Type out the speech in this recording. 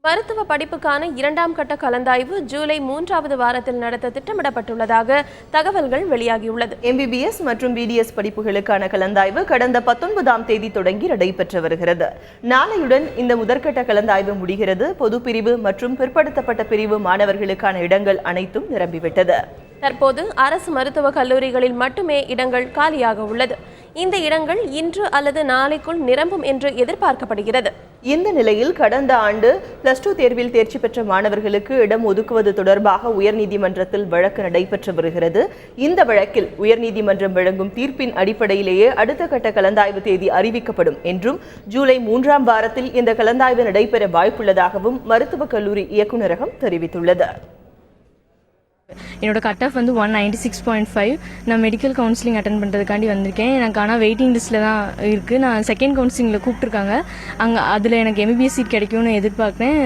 மருத்துவ படிப்புக்கான 2ஆம் கட்ட கலந்தாய்வு ஜூலை 3வது வாரத்தில் நடத்த திட்டமிடப்பட்டுள்ளதாக தகவல்கள் வெளியாகியுள்ளது. MBBS மற்றும் BDS படிப்புகளுக்கான கலந்தாய்வு கடந்த 19ஆம் தேதி தொடங்கி நடைபெற்று வருகிறது. நாளையுடன் இந்த முதற்கட்ட கலந்தாய்வு முடிகிறது. பொது பிரிவு மற்றும் பிற்படுத்தப்பட்ட பிரிவு மாணவர்களுக்கான இடங்கள் அனைத்தும் நிரம்பிவிட்டது. தற்போது அரசு மருத்துவக் கல்லூரிகளில் மட்டுமே இடங்கள் காலியாக உள்ளது. இந்த இடங்கள் இன்று அல்லது நாளைக்குள் நிரம்பும் என்று எதிர்பார்க்கப்படுகிறது. இந்த நிலையில் கடந்த ஆண்டு +2 தேர்வில் தேர்ச்சி பெற்ற மாணவர்களுக்கு இடம் ஒதுக்குவது தொடர்பாக உயர்நீதிமன்றத்தில் வழக்கு நடைபெற்று வருகிறது. இந்த வழக்கில் உயர்நீதிமன்றம் வழங்கும் தீர்ப்பின் அடிப்படையிலேயே அடுத்த கட்ட கலந்தாய்வு தேதி அறிவிக்கப்படும் என்றும் ஜூலை 3ஆம் வாரத்தில் இந்த கலந்தாய்வு நடைபெற வாய்ப்புள்ளதாகவும் மருத்துவக் கல்லூரி இயக்குநரகம் தெரிவித்துள்ளது. என்னோட கட் ஆஃப் வந்து 196.5. நான் மெடிக்கல் கவுன்சிலிங் அட்டன் பண்ணுறதுக்காண்டி வந்திருக்கேன். எனக்கு ஆனால் வெயிட்டிங் லிஸ்ட்டில் தான் இருக்குது. நான் செகண்ட் கவுன்சிலிங்கில் கூப்பிட்ருக்காங்க. அதில் எனக்கு MBBS சீட் கிடைக்கும்னு எதிர்பார்க்குறேன்.